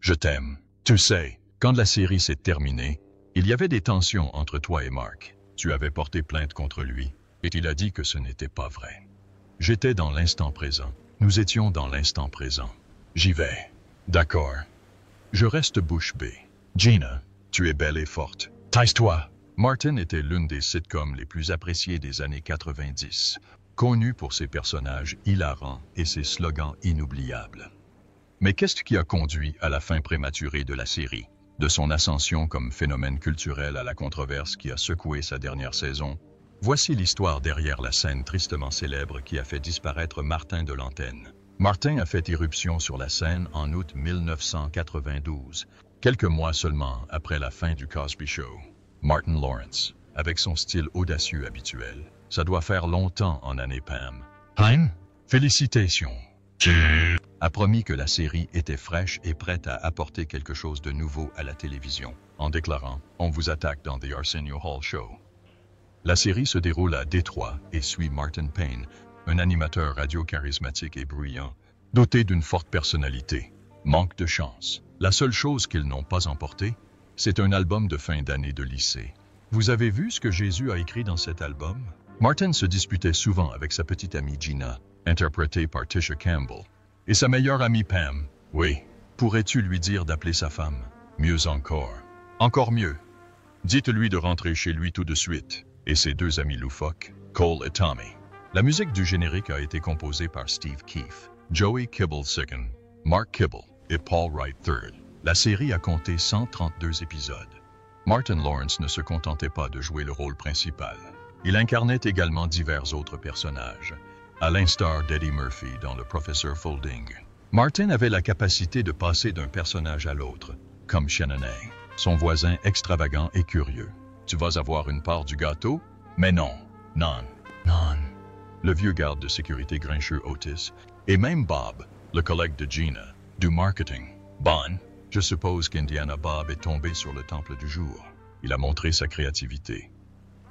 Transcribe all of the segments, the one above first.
Je t'aime. Tu sais, quand la série s'est terminée, il y avait des tensions entre toi et Mark. Tu avais porté plainte contre lui, et il a dit que ce n'était pas vrai. J'étais dans l'instant présent. Nous étions dans l'instant présent. J'y vais. D'accord. Je reste bouche bée. Gina, tu es belle et forte. Taise-toi. Martin était l'une des sitcoms les plus appréciées des années 90, connue pour ses personnages hilarants et ses slogans inoubliables. Mais qu'est-ce qui a conduit à la fin prématurée de la série? De son ascension comme phénomène culturel à la controverse qui a secoué sa dernière saison, voici l'histoire derrière la scène tristement célèbre qui a fait disparaître Martin de l'antenne. Martin a fait irruption sur la scène en août 1992, quelques mois seulement après la fin du Cosby Show. Martin Lawrence, avec son style audacieux habituel, ça doit faire longtemps en année Pam. Hein? Félicitations. A promis que la série était fraîche et prête à apporter quelque chose de nouveau à la télévision, en déclarant « On vous attaque dans The Arsenio Hall Show ». La série se déroule à Détroit et suit Martin Payne, un animateur radio charismatique et bruyant, doté d'une forte personnalité. Manque de chance. La seule chose qu'ils n'ont pas emporté, c'est un album de fin d'année de lycée. Vous avez vu ce que Jésus a écrit dans cet album? Martin se disputait souvent avec sa petite amie Gina, interprétée par Tisha Campbell, et sa meilleure amie Pam. Oui, pourrais-tu lui dire d'appeler sa femme? Mieux encore. Encore mieux. Dites-lui de rentrer chez lui tout de suite. Et ses deux amis loufoques, Cole et Tommy. La musique du générique a été composée par Steve Keefe, Joey Kibble II, Mark Kibble et Paul Wright III. La série a compté 132 épisodes. Martin Lawrence ne se contentait pas de jouer le rôle principal. Il incarnait également divers autres personnages, à l'instar d'Eddie Murphy dans Le Professeur Folding. Martin avait la capacité de passer d'un personnage à l'autre, comme Shanahan, son voisin extravagant et curieux. Tu vas avoir une part du gâteau? Mais non, non. Le vieux garde de sécurité grincheux Otis, et même Bob, le collègue de Gina, du marketing. Bon, je suppose qu'Indiana Bob est tombé sur le temple du jour. Il a montré sa créativité.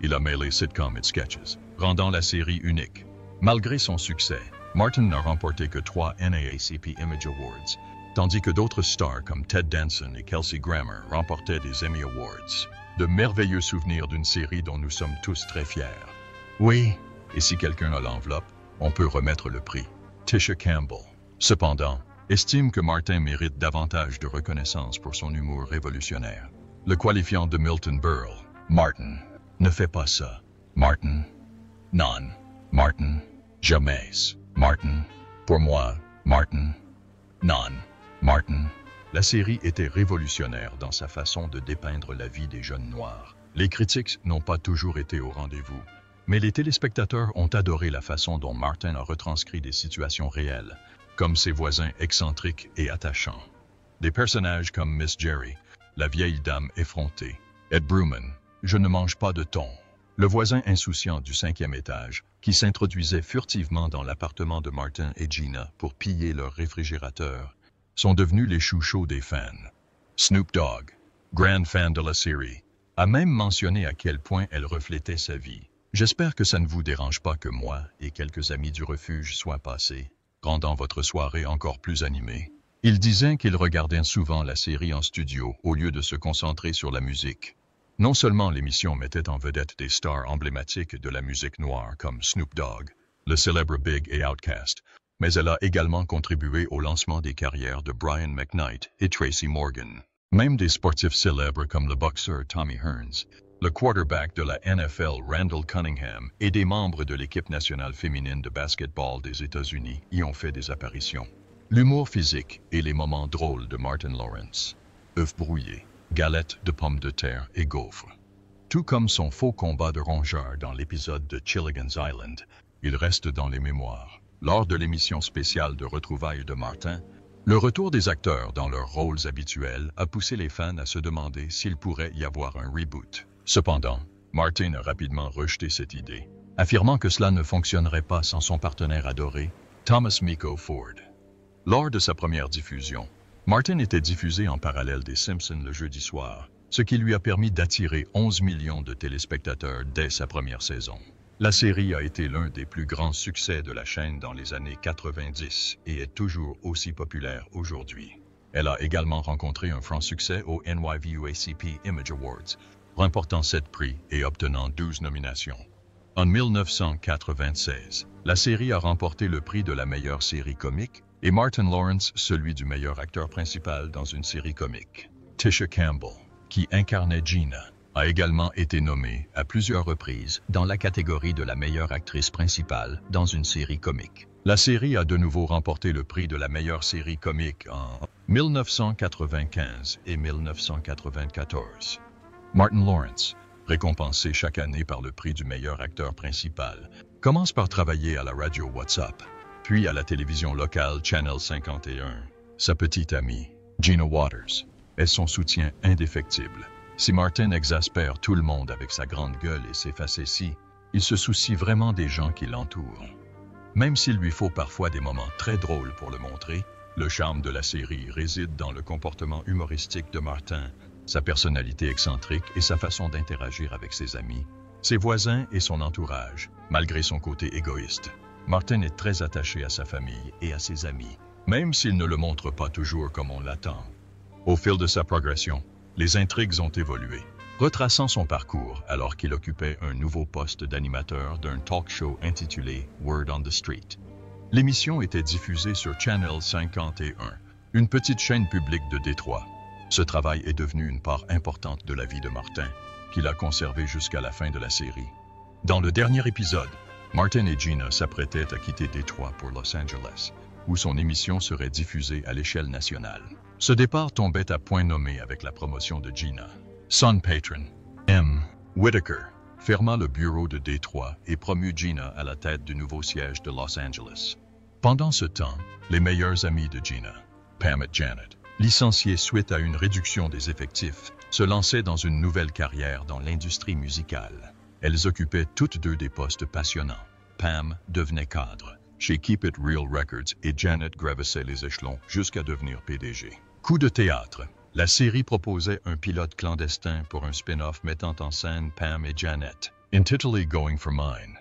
Il a mêlé sitcom et sketches, rendant la série unique. Malgré son succès, Martin n'a remporté que 3 NAACP Image Awards, tandis que d'autres stars comme Ted Danson et Kelsey Grammer remportaient des Emmy Awards. De merveilleux souvenirs d'une série dont nous sommes tous très fiers. Oui, et si quelqu'un a l'enveloppe, on peut remettre le prix. Tisha Campbell, cependant, estime que Martin mérite davantage de reconnaissance pour son humour révolutionnaire. Le qualifiant de Milton Berle, Martin, ne fais pas ça. Martin, non. Martin, jamais. Martin, pour moi. Martin, non. Martin. La série était révolutionnaire dans sa façon de dépeindre la vie des jeunes noirs. Les critiques n'ont pas toujours été au rendez-vous, mais les téléspectateurs ont adoré la façon dont Martin a retranscrit des situations réelles, comme ses voisins excentriques et attachants. Des personnages comme Miss Jerry, la vieille dame effrontée, Ed Bruman, je ne mange pas de thon, le voisin insouciant du 5e étage, qui s'introduisait furtivement dans l'appartement de Martin et Gina pour piller leur réfrigérateur, sont devenus les chouchous des fans. Snoop Dogg, grand fan de la série, a même mentionné à quel point elle reflétait sa vie. J'espère que ça ne vous dérange pas que moi et quelques amis du refuge soient passés, rendant votre soirée encore plus animée. Il disait qu'il regardait souvent la série en studio au lieu de se concentrer sur la musique. Non seulement l'émission mettait en vedette des stars emblématiques de la musique noire comme Snoop Dogg, le célèbre Big et Outkast, mais elle a également contribué au lancement des carrières de Brian McKnight et Tracy Morgan. Même des sportifs célèbres comme le boxeur Tommy Hearns, le quarterback de la NFL Randall Cunningham et des membres de l'équipe nationale féminine de basketball des États-Unis y ont fait des apparitions. L'humour physique et les moments drôles de Martin Lawrence. Œufs brouillés, galettes de pommes de terre et gaufres. Tout comme son faux combat de rongeurs dans l'épisode de Gilligan's Island, il reste dans les mémoires. Lors de l'émission spéciale de retrouvailles de Martin, le retour des acteurs dans leurs rôles habituels a poussé les fans à se demander s'il pourrait y avoir un reboot. Cependant, Martin a rapidement rejeté cette idée, affirmant que cela ne fonctionnerait pas sans son partenaire adoré, Thomas Miko Ford. Lors de sa première diffusion, Martin était diffusé en parallèle des Simpsons le jeudi soir, ce qui lui a permis d'attirer 11 millions de téléspectateurs dès sa première saison. La série a été l'un des plus grands succès de la chaîne dans les années 90 et est toujours aussi populaire aujourd'hui. Elle a également rencontré un franc succès aux NYVUACP Image Awards, remportant 7 prix et obtenant 12 nominations. En 1996, la série a remporté le prix de la meilleure série comique et Martin Lawrence celui du meilleur acteur principal dans une série comique. Tisha Campbell, qui incarnait Gina, a également été nommée à plusieurs reprises dans la catégorie de la meilleure actrice principale dans une série comique. La série a de nouveau remporté le prix de la meilleure série comique en 1995 et 1994. Martin Lawrence, récompensé chaque année par le prix du meilleur acteur principal, commence par travailler à la radio WhatsApp, puis à la télévision locale Channel 51. Sa petite amie, Gina Waters, est son soutien indéfectible. Si Martin exaspère tout le monde avec sa grande gueule et ses facéties, il se soucie vraiment des gens qui l'entourent. Même s'il lui faut parfois des moments très drôles pour le montrer, le charme de la série réside dans le comportement humoristique de Martin, sa personnalité excentrique et sa façon d'interagir avec ses amis, ses voisins et son entourage, malgré son côté égoïste. Martin est très attaché à sa famille et à ses amis, même s'il ne le montre pas toujours comme on l'attend. Au fil de sa progression, les intrigues ont évolué, retraçant son parcours alors qu'il occupait un nouveau poste d'animateur d'un talk show intitulé Word on the Street. L'émission était diffusée sur Channel 51, une petite chaîne publique de Détroit. Ce travail est devenu une part importante de la vie de Martin, qu'il a conservé jusqu'à la fin de la série. Dans le dernier épisode, Martin et Gina s'apprêtaient à quitter Détroit pour Los Angeles, où son émission serait diffusée à l'échelle nationale. Ce départ tombait à point nommé avec la promotion de Gina. Son patron, M. Whitaker, ferma le bureau de Détroit et promut Gina à la tête du nouveau siège de Los Angeles. Pendant ce temps, les meilleurs amis de Gina, Pam et Janet, licenciés suite à une réduction des effectifs, se lançaient dans une nouvelle carrière dans l'industrie musicale. Elles occupaient toutes deux des postes passionnants. Pam devenait cadre chez Keep It Real Records et Janet gravissait les échelons jusqu'à devenir PDG. Coup de théâtre. La série proposait un pilote clandestin pour un spin-off mettant en scène Pam et Janet, intitulé Going for Mine.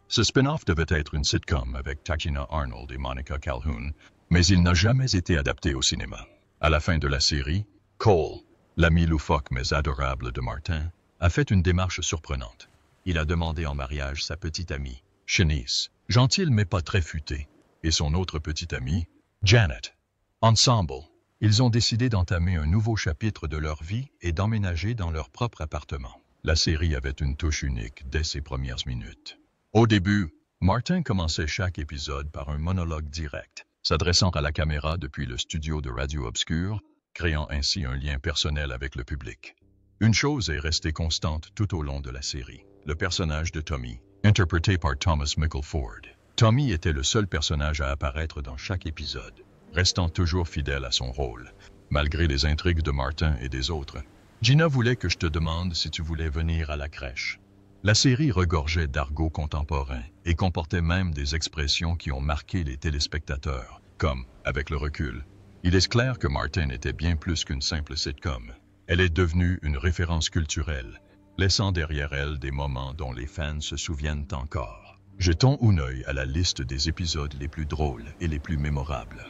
Ce spin-off devait être une sitcom avec Tachina Arnold et Monica Calhoun, mais il n'a jamais été adapté au cinéma. À la fin de la série, Cole, l'ami loufoque mais adorable de Martin, a fait une démarche surprenante. Il a demandé en mariage sa petite amie, Shanice, gentille mais pas très futée, et son autre petite amie, Janet. Ensemble, ils ont décidé d'entamer un nouveau chapitre de leur vie et d'emménager dans leur propre appartement. La série avait une touche unique dès ses premières minutes. Au début, Martin commençait chaque épisode par un monologue direct, s'adressant à la caméra depuis le studio de Radio Obscur, créant ainsi un lien personnel avec le public. Une chose est restée constante tout au long de la série, le personnage de Tommy, interprété par Thomas Mickleford. Tommy était le seul personnage à apparaître dans chaque épisode, restant toujours fidèle à son rôle, malgré les intrigues de Martin et des autres. Gina voulait que je te demande si tu voulais venir à la crèche. La série regorgeait d'argot contemporain et comportait même des expressions qui ont marqué les téléspectateurs, comme, avec le recul, il est clair que Martin était bien plus qu'une simple sitcom. Elle est devenue une référence culturelle, laissant derrière elle des moments dont les fans se souviennent encore. Jetons un œil à la liste des épisodes les plus drôles et les plus mémorables.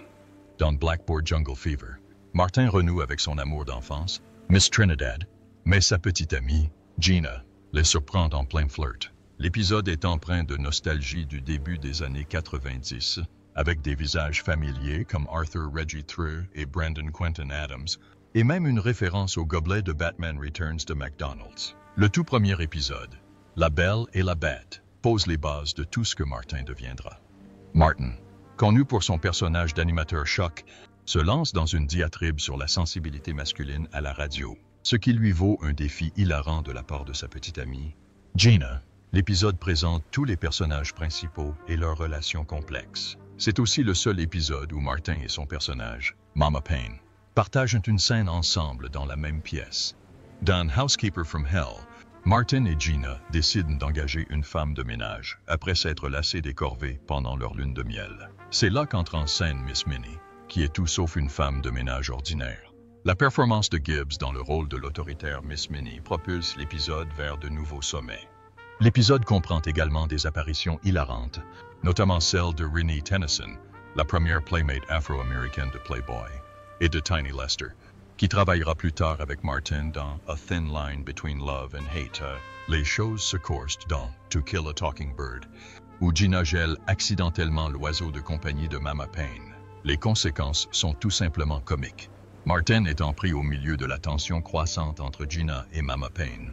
Dans Blackboard Jungle Fever, Martin renoue avec son amour d'enfance, Miss Trinidad, mais sa petite amie, Gina, les surprend en plein flirt. L'épisode est empreint de nostalgie du début des années 90, avec des visages familiers comme Arthur Reggie True et Brandon Quentin Adams, et même une référence au gobelet de Batman Returns de McDonald's. Le tout premier épisode, La Belle et la Bête, pose les bases de tout ce que Martin deviendra. Martin, connu pour son personnage d'animateur choc, se lance dans une diatribe sur la sensibilité masculine à la radio, ce qui lui vaut un défi hilarant de la part de sa petite amie, Gina. L'épisode présente tous les personnages principaux et leurs relations complexes. C'est aussi le seul épisode où Martin et son personnage, Mama Payne, partagent une scène ensemble dans la même pièce. Dans Housekeeper from Hell, Martin et Gina décident d'engager une femme de ménage après s'être lassés des corvées pendant leur lune de miel. C'est là qu'entre en scène Miss Minnie, qui est tout sauf une femme de ménage ordinaire. La performance de Gibbs dans le rôle de l'autoritaire Miss Minnie propulse l'épisode vers de nouveaux sommets. L'épisode comprend également des apparitions hilarantes, notamment celle de Renee Tennyson, la première playmate afro-américaine de Playboy. et de Tiny Lester, qui travaillera plus tard avec Martin dans A Thin Line Between Love and Hate. Les choses se corsent dans To Kill a Talking Bird, où Gina gèle accidentellement l'oiseau de compagnie de Mama Payne. Les conséquences sont tout simplement comiques. Martin étant pris au milieu de la tension croissante entre Gina et Mama Payne.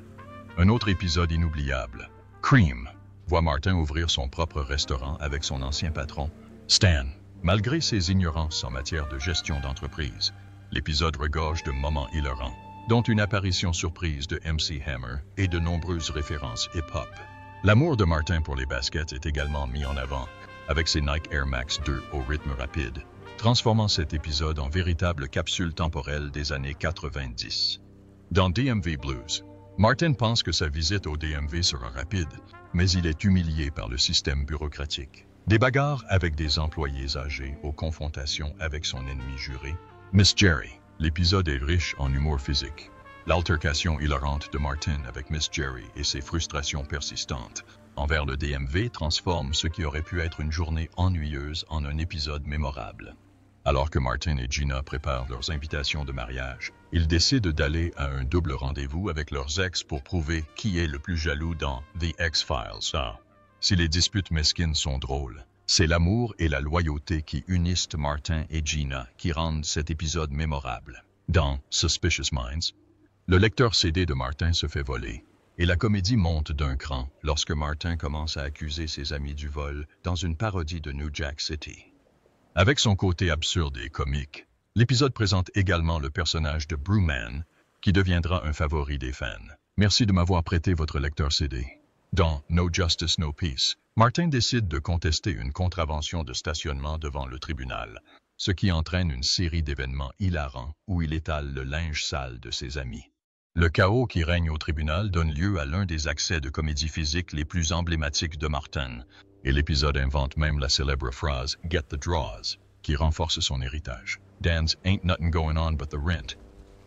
Un autre épisode inoubliable, Cream, voit Martin ouvrir son propre restaurant avec son ancien patron, Stan. Malgré ses ignorances en matière de gestion d'entreprise, l'épisode regorge de moments hilarants, dont une apparition surprise de MC Hammer et de nombreuses références hip-hop. L'amour de Martin pour les baskets est également mis en avant, avec ses Nike Air Max 2 au rythme rapide, transformant cet épisode en véritable capsule temporelle des années 90. Dans DMV Blues, Martin pense que sa visite au DMV sera rapide, mais il est humilié par le système bureaucratique. Des bagarres avec des employés âgés aux confrontations avec son ennemi juré, Miss Jerry. L'épisode est riche en humour physique. L'altercation hilarante de Martin avec Miss Jerry et ses frustrations persistantes envers le DMV transforment ce qui aurait pu être une journée ennuyeuse en un épisode mémorable. Alors que Martin et Gina préparent leurs invitations de mariage, ils décident d'aller à un double rendez-vous avec leurs ex pour prouver qui est le plus jaloux dans The X-Files. Si les disputes mesquines sont drôles, c'est l'amour et la loyauté qui unissent Martin et Gina qui rendent cet épisode mémorable. Dans Suspicious Minds, le lecteur CD de Martin se fait voler, et la comédie monte d'un cran lorsque Martin commence à accuser ses amis du vol dans une parodie de New Jack City. Avec son côté absurde et comique, l'épisode présente également le personnage de Brewman, qui deviendra un favori des fans. Merci de m'avoir prêté votre lecteur CD. Dans No Justice, No Peace, Martin décide de contester une contravention de stationnement devant le tribunal, ce qui entraîne une série d'événements hilarants où il étale le linge sale de ses amis. Le chaos qui règne au tribunal donne lieu à l'un des accès de comédie physique les plus emblématiques de Martin, et l'épisode invente même la célèbre phrase « Get the draws », qui renforce son héritage. Dan's ain't nothing going on but the rent.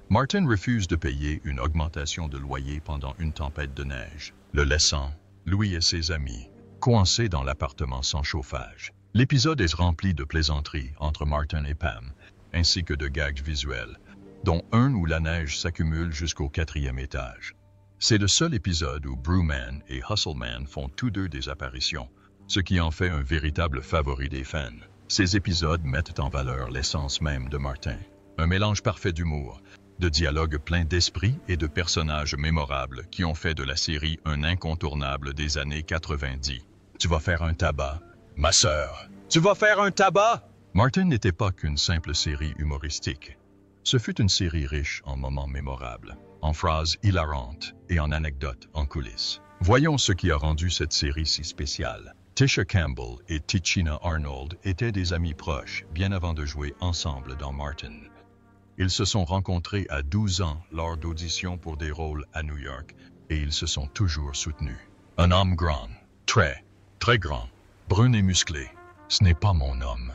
Martin refuse de payer une augmentation de loyer pendant une tempête de neige, le laissant, lui et ses amis, coincés dans l'appartement sans chauffage. L'épisode est rempli de plaisanteries entre Martin et Pam, ainsi que de gags visuels, dont un où la neige s'accumule jusqu'au 4e étage. C'est le seul épisode où Brewman et Hustleman font tous deux des apparitions, ce qui en fait un véritable favori des fans. Ces épisodes mettent en valeur l'essence même de Martin. Un mélange parfait d'humour, de dialogues pleins d'esprit et de personnages mémorables qui ont fait de la série un incontournable des années 90. Tu vas faire un tabac, ma sœur. Tu vas faire un tabac? Martin n'était pas qu'une simple série humoristique. Ce fut une série riche en moments mémorables, en phrases hilarantes et en anecdotes en coulisses. Voyons ce qui a rendu cette série si spéciale. Tisha Campbell et Tichina Arnold étaient des amis proches bien avant de jouer ensemble dans Martin. Ils se sont rencontrés à 12 ans lors d'auditions pour des rôles à New York et ils se sont toujours soutenus. Un homme grand, très grand, brun et musclé, ce n'est pas mon homme.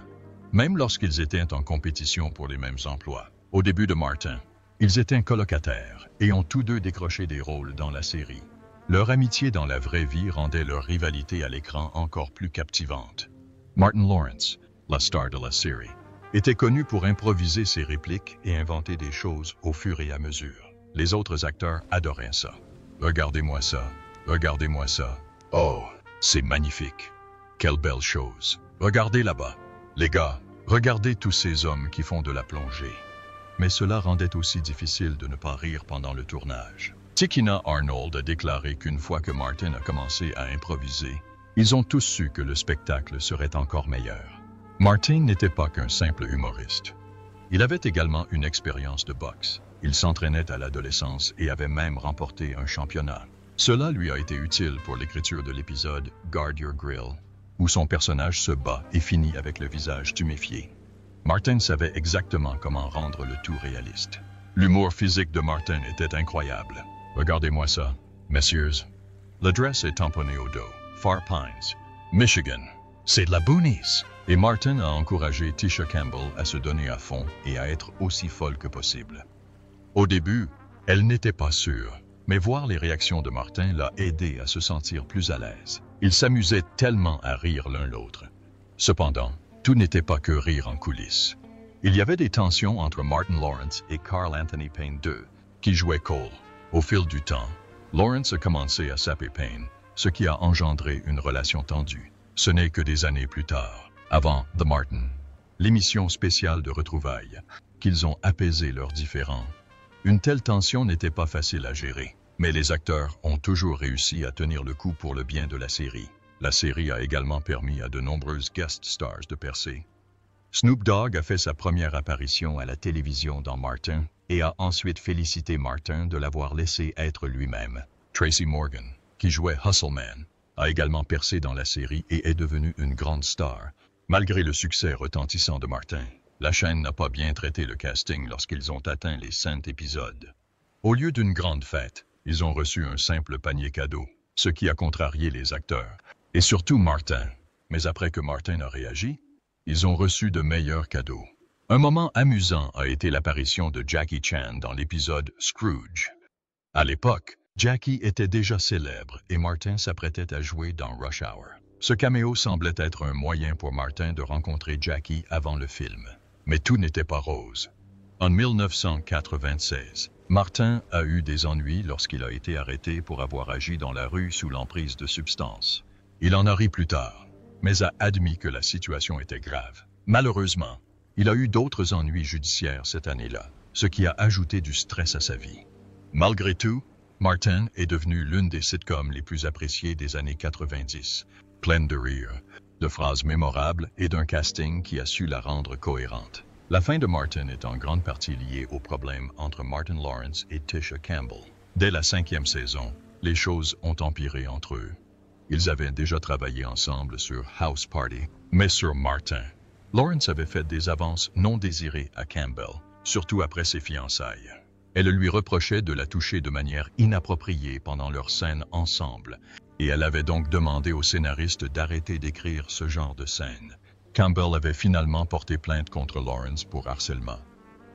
Même lorsqu'ils étaient en compétition pour les mêmes emplois. Au début de Martin, ils étaient colocataires et ont tous deux décroché des rôles dans la série. Leur amitié dans la vraie vie rendait leur rivalité à l'écran encore plus captivante. Martin Lawrence, la star de la série, était connu pour improviser ses répliques et inventer des choses au fur et à mesure. Les autres acteurs adoraient ça. Regardez-moi ça, regardez-moi ça. Oh, c'est magnifique. Quelle belle chose. Regardez là-bas. Les gars, regardez tous ces hommes qui font de la plongée. Mais cela rendait aussi difficile de ne pas rire pendant le tournage. Tichina Arnold a déclaré qu'une fois que Martin a commencé à improviser, ils ont tous su que le spectacle serait encore meilleur. Martin n'était pas qu'un simple humoriste. Il avait également une expérience de boxe. Il s'entraînait à l'adolescence et avait même remporté un championnat. Cela lui a été utile pour l'écriture de l'épisode Guard Your Grill, où son personnage se bat et finit avec le visage tuméfié. Martin savait exactement comment rendre le tout réaliste. L'humour physique de Martin était incroyable. Regardez-moi ça, messieurs. L'adresse est tamponnée au dos. Far Pines, Michigan. C'est de la boonies. Et Martin a encouragé Tisha Campbell à se donner à fond et à être aussi folle que possible. Au début, elle n'était pas sûre, mais voir les réactions de Martin l'a aidé à se sentir plus à l'aise. Ils s'amusaient tellement à rire l'un l'autre. Cependant, tout n'était pas que rire en coulisses. Il y avait des tensions entre Martin Lawrence et Carl Anthony Payne II, qui jouait Cole. Au fil du temps, Lawrence a commencé à saper Payne, ce qui a engendré une relation tendue. Ce n'est que des années plus tard, avant The Martin, l'émission spéciale de retrouvailles, qu'ils ont apaisé leurs différends. Une telle tension n'était pas facile à gérer, mais les acteurs ont toujours réussi à tenir le coup pour le bien de la série. La série a également permis à de nombreuses guest stars de percer. Snoop Dogg a fait sa première apparition à la télévision dans Martin et a ensuite félicité Martin de l'avoir laissé être lui-même. Tracy Morgan, qui jouait Hustle Man, a également percé dans la série et est devenue une grande star. Malgré le succès retentissant de Martin, la chaîne n'a pas bien traité le casting lorsqu'ils ont atteint les 100 épisodes. Au lieu d'une grande fête, ils ont reçu un simple panier cadeau, ce qui a contrarié les acteurs, et surtout Martin. Mais après que Martin a réagi, ils ont reçu de meilleurs cadeaux. Un moment amusant a été l'apparition de Jackie Chan dans l'épisode Scrooge. À l'époque, Jackie était déjà célèbre et Martin s'apprêtait à jouer dans Rush Hour. Ce caméo semblait être un moyen pour Martin de rencontrer Jackie avant le film. Mais tout n'était pas rose. En 1996, Martin a eu des ennuis lorsqu'il a été arrêté pour avoir agi dans la rue sous l'emprise de substances. Il en a ri plus tard, mais a admis que la situation était grave. Malheureusement, il a eu d'autres ennuis judiciaires cette année-là, ce qui a ajouté du stress à sa vie. Malgré tout, Martin est devenu l'une des sitcoms les plus appréciées des années 90, pleine de rire, de phrases mémorables et d'un casting qui a su la rendre cohérente. La fin de Martin est en grande partie liée au problème entre Martin Lawrence et Tisha Campbell. Dès la 5e saison, les choses ont empiré entre eux. Ils avaient déjà travaillé ensemble sur House Party, mais sur Martin. Lawrence avait fait des avances non désirées à Campbell, surtout après ses fiançailles. Elle lui reprochait de la toucher de manière inappropriée pendant leur scène ensemble, et elle avait donc demandé au scénariste d'arrêter d'écrire ce genre de scène. Campbell avait finalement porté plainte contre Lawrence pour harcèlement.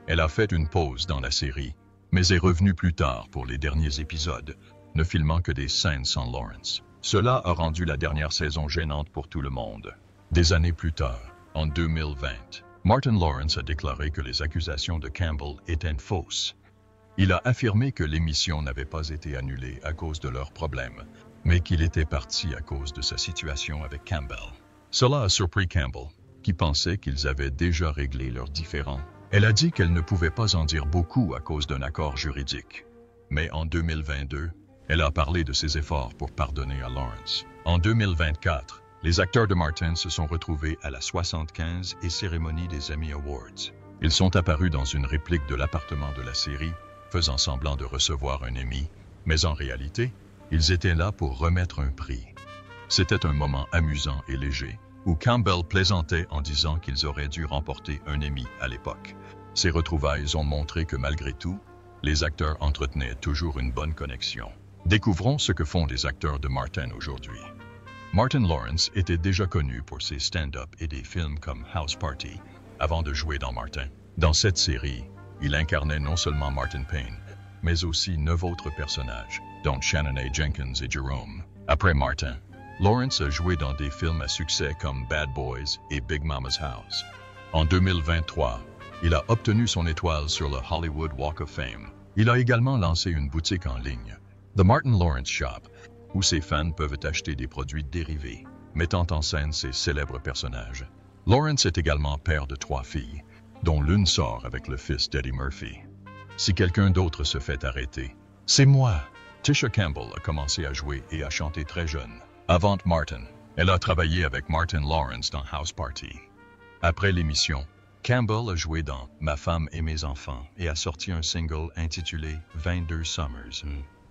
Elle a fait une pause dans la série, mais est revenue plus tard pour les derniers épisodes, ne filmant que des scènes sans Lawrence. Cela a rendu la dernière saison gênante pour tout le monde. Des années plus tard, en 2020, Martin Lawrence a déclaré que les accusations de Campbell étaient fausses. Il a affirmé que l'émission n'avait pas été annulée à cause de leurs problèmes, mais qu'il était parti à cause de sa situation avec Campbell. Cela a surpris Campbell, qui pensait qu'ils avaient déjà réglé leurs différends. Elle a dit qu'elle ne pouvait pas en dire beaucoup à cause d'un accord juridique. Mais en 2022, elle a parlé de ses efforts pour pardonner à Lawrence. En 2024, les acteurs de Martin se sont retrouvés à la 75e cérémonie des Emmy Awards. Ils sont apparus dans une réplique de l'appartement de la série, faisant semblant de recevoir un Emmy, mais en réalité, ils étaient là pour remettre un prix. C'était un moment amusant et léger, où Campbell plaisantait en disant qu'ils auraient dû remporter un Emmy à l'époque. Ces retrouvailles ont montré que malgré tout, les acteurs entretenaient toujours une bonne connexion. Découvrons ce que font les acteurs de Martin aujourd'hui. Martin Lawrence était déjà connu pour ses stand-up et des films comme House Party, avant de jouer dans Martin. Dans cette série, il incarnait non seulement Martin Payne, mais aussi 9 autres personnages, dont Shannon A. Jenkins et Jerome. Après Martin, Lawrence a joué dans des films à succès comme Bad Boys et Big Mama's House. En 2023, il a obtenu son étoile sur le Hollywood Walk of Fame. Il a également lancé une boutique en ligne, The Martin Lawrence Shop, où ses fans peuvent acheter des produits dérivés, mettant en scène ses célèbres personnages. Lawrence est également père de 3 filles, dont l'une sort avec le fils d'Eddie Murphy. Si quelqu'un d'autre se fait arrêter, c'est moi. Tisha Campbell a commencé à jouer et à chanter très jeune. Avant Martin, elle a travaillé avec Martin Lawrence dans House Party. Après l'émission, Campbell a joué dans Ma femme et mes enfants et a sorti un single intitulé 22 Summers.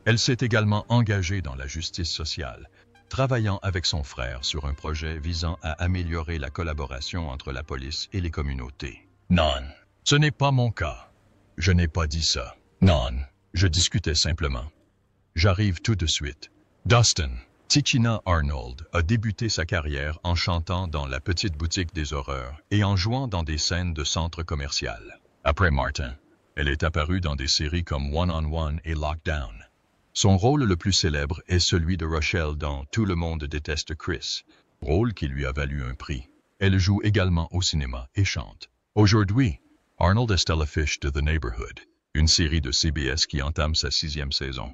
Elle s'est également engagée dans la justice sociale, travaillant avec son frère sur un projet visant à améliorer la collaboration entre la police et les communautés. Non, ce n'est pas mon cas. Je n'ai pas dit ça. Non, je discutais simplement. J'arrive tout de suite. Dustin. Tichina Arnold a débuté sa carrière en chantant dans La Petite Boutique des Horreurs et en jouant dans des scènes de centre commercial. Après Martin, elle est apparue dans des séries comme One on One et Lockdown. Son rôle le plus célèbre est celui de Rochelle dans Tout le monde déteste Chris, rôle qui lui a valu un prix. Elle joue également au cinéma et chante. Aujourd'hui, Arnold est à l'affiche de The Neighborhood, une série de CBS qui entame sa 6e saison.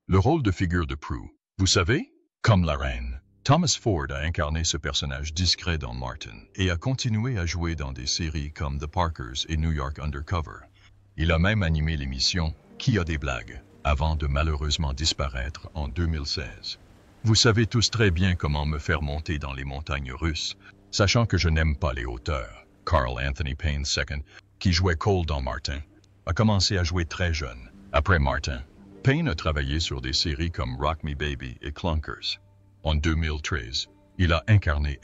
Le rôle de figure de proue, vous savez, comme la reine. Thomas Ford a incarné ce personnage discret dans Martin et a continué à jouer dans des séries comme The Parkers et New York Undercover. Il a même animé l'émission Qui a des blagues, avant de malheureusement disparaître en 2016. Vous savez tous très bien comment me faire monter dans les montagnes russes, sachant que je n'aime pas les hauteurs. Carl Anthony Payne II, qui jouait Cole dans Martin, a commencé à jouer très jeune. Après Martin, Payne a travaillé sur des séries comme Rock Me Baby et Clunkers. En 2013, il a incarné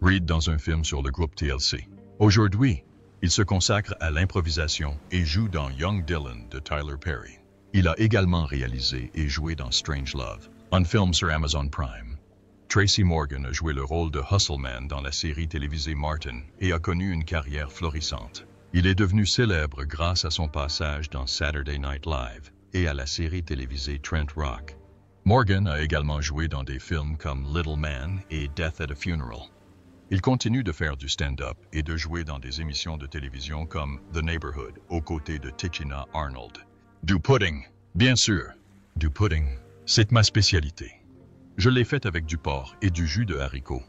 Reed dans un film sur le groupe TLC. Aujourd'hui, il se consacre à l'improvisation et joue dans Young Dylan de Tyler Perry. Il a également réalisé et joué dans Strangelove, un film sur Amazon Prime. Tracy Morgan a joué le rôle de Hustleman dans la série télévisée Martin et a connu une carrière florissante. Il est devenu célèbre grâce à son passage dans Saturday Night Live et à la série télévisée Trent Rock. Morgan a également joué dans des films comme Little Man et Death at a Funeral. Il continue de faire du stand-up et de jouer dans des émissions de télévision comme The Neighborhood aux côtés de Tichina Arnold. Du pudding, bien sûr. Du pudding, c'est ma spécialité. Je l'ai fait avec du porc et du jus de haricots.